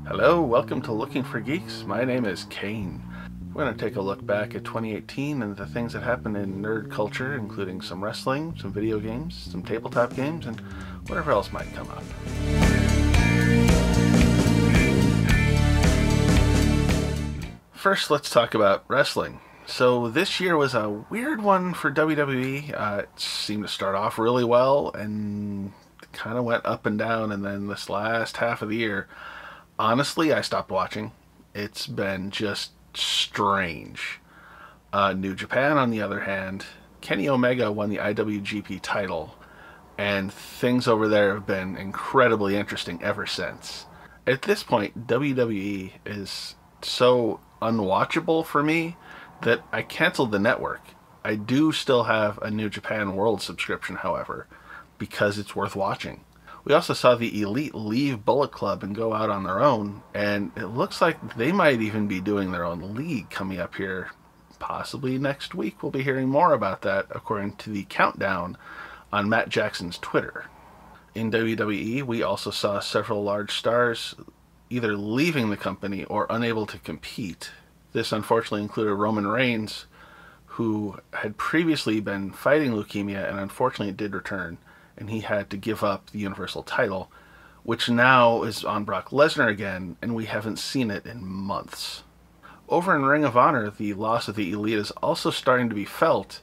Hello, welcome to Looking for Geeks. My name is Kane. We're going to take a look back at 2018 and the things that happened in nerd culture, including some wrestling, some video games, some tabletop games, and whatever else might come up. First, let's talk about wrestling. So this year was a weird one for WWE. It seemed to start off really well and kind of went up and down, and then this last half of the year, honestly, I stopped watching. It's been just strange. New Japan, on the other hand, Kenny Omega won the IWGP title, and things over there have been incredibly interesting ever since. At this point, WWE is so unwatchable for me that I canceled the network. I do still have a New Japan World subscription, however, because it's worth watching. We also saw the Elite leave Bullet Club and go out on their own, and it looks like they might even be doing their own league coming up here. Possibly next week we'll be hearing more about that, according to the countdown on Matt Jackson's Twitter. In WWE, we also saw several large stars either leaving the company or unable to compete. This unfortunately included Roman Reigns, who had previously been fighting leukemia and unfortunately did return, and he had to give up the Universal title, which now is on Brock Lesnar again, and we haven't seen it in months. Over in Ring of Honor, the loss of the Elite is also starting to be felt.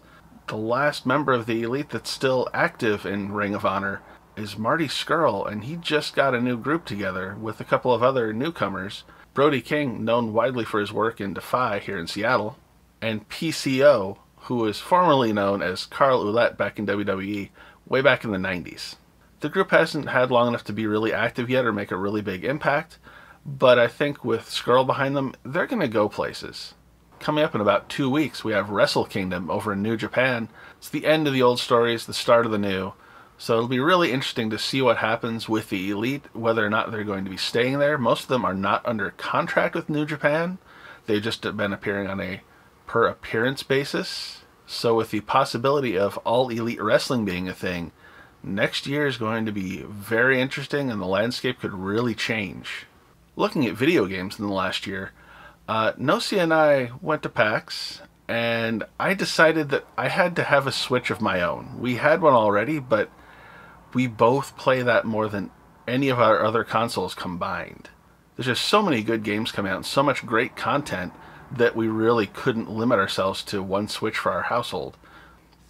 The last member of the Elite that's still active in Ring of Honor is Marty Scurll, and he just got a new group together with a couple of other newcomers. Brody King, known widely for his work in Defy here in Seattle, and PCO, who was formerly known as Carl Ouellet back in WWE, way back in the 90s. The group hasn't had long enough to be really active yet or make a really big impact, but I think with Scurll behind them, they're going to go places. Coming up in about 2 weeks, we have Wrestle Kingdom over in New Japan. It's the end of the old stories, the start of the new. So it'll be really interesting to see what happens with the Elite, whether or not they're going to be staying there. Most of them are not under contract with New Japan. They've just been appearing on a per appearance basis. So with the possibility of all Elite Wrestling being a thing, next year is going to be very interesting and the landscape could really change. Looking at video games in the last year, Nosi and I went to PAX, and I decided that I had to have a Switch of my own. We had one already, but we both play that more than any of our other consoles combined. There's just so many good games coming out and so much great content that we really couldn't limit ourselves to one Switch for our household.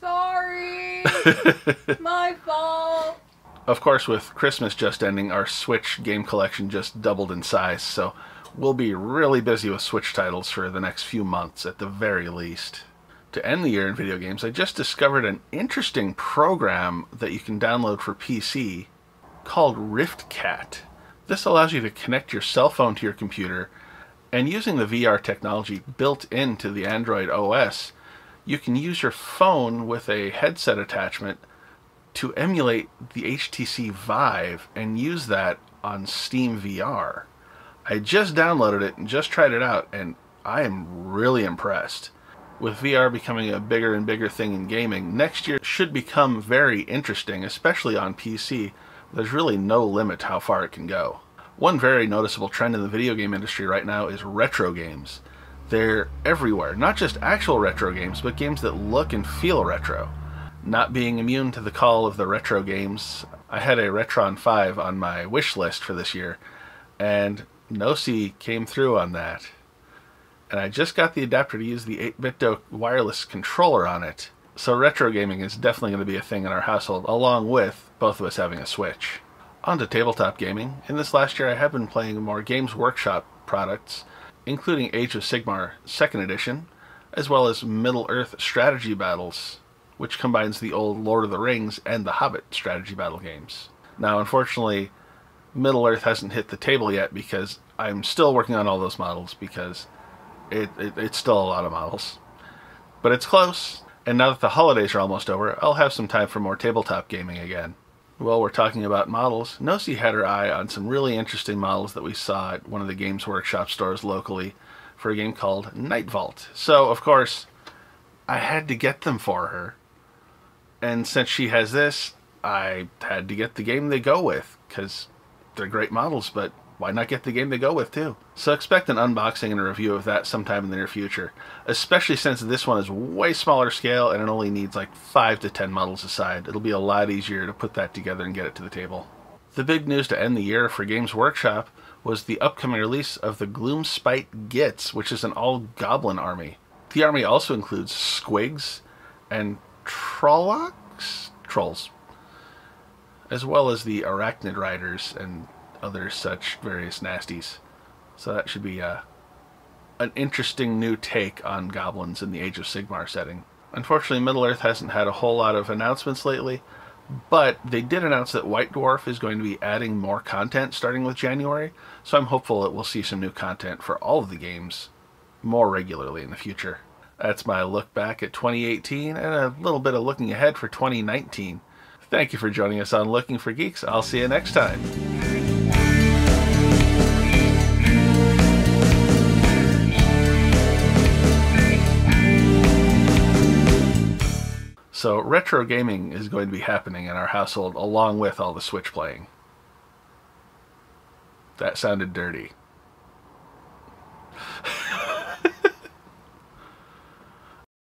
Sorry! My fault! Of course, with Christmas just ending, our Switch game collection just doubled in size, so we'll be really busy with Switch titles for the next few months at the very least. To end the year in video games, I just discovered an interesting program that you can download for PC called RiftCat. This allows you to connect your cell phone to your computer, and using the VR technology built into the Android OS, you can use your phone with a headset attachment to emulate the HTC Vive and use that on Steam VR. I just downloaded it and just tried it out, and I am really impressed. With VR becoming a bigger and bigger thing in gaming, next year should become very interesting, especially on PC. There's really no limit to how far it can go. One very noticeable trend in the video game industry right now is retro games. They're everywhere, not just actual retro games, but games that look and feel retro. Not being immune to the call of the retro games, I had a Retron 5 on my wish list for this year, and Nosi came through on that. And I just got the adapter to use the 8BitDo wireless controller on it, so retro gaming is definitely going to be a thing in our household, along with both of us having a Switch. On to tabletop gaming. In this last year I have been playing more Games Workshop products, including Age of Sigmar 2nd Edition, as well as Middle-earth Strategy Battles, which combines the old Lord of the Rings and the Hobbit strategy battle games. Now, unfortunately, Middle-earth hasn't hit the table yet because I'm still working on all those models because it's still a lot of models. But it's close, and now that the holidays are almost over, I'll have some time for more tabletop gaming again. While we're talking about models, Nosi had her eye on some really interesting models that we saw at one of the Games Workshop stores locally for a game called Night Vault. So, of course, I had to get them for her. And since she has this, I had to get the game they go with, because they're great models, but why not get the game to go with too? So expect an unboxing and a review of that sometime in the near future, especially since this one is way smaller scale and it only needs like 5 to 10 models aside. It'll be a lot easier to put that together and get it to the table. The big news to end the year for Games Workshop was the upcoming release of the Gloomspite Gits, which is an all-goblin army. The army also includes squigs and trolls, as well as the arachnid riders and other such various nasties. So that should be an interesting new take on goblins in the Age of Sigmar setting. Unfortunately, Middle-earth hasn't had a whole lot of announcements lately, but they did announce that White Dwarf is going to be adding more content starting with January, so I'm hopeful that we'll see some new content for all of the games more regularly in the future. That's my look back at 2018 and a little bit of looking ahead for 2019. Thank you for joining us on Looking for Geeks. I'll see you next time. So retro gaming is going to be happening in our household along with all the Switch playing. That sounded dirty.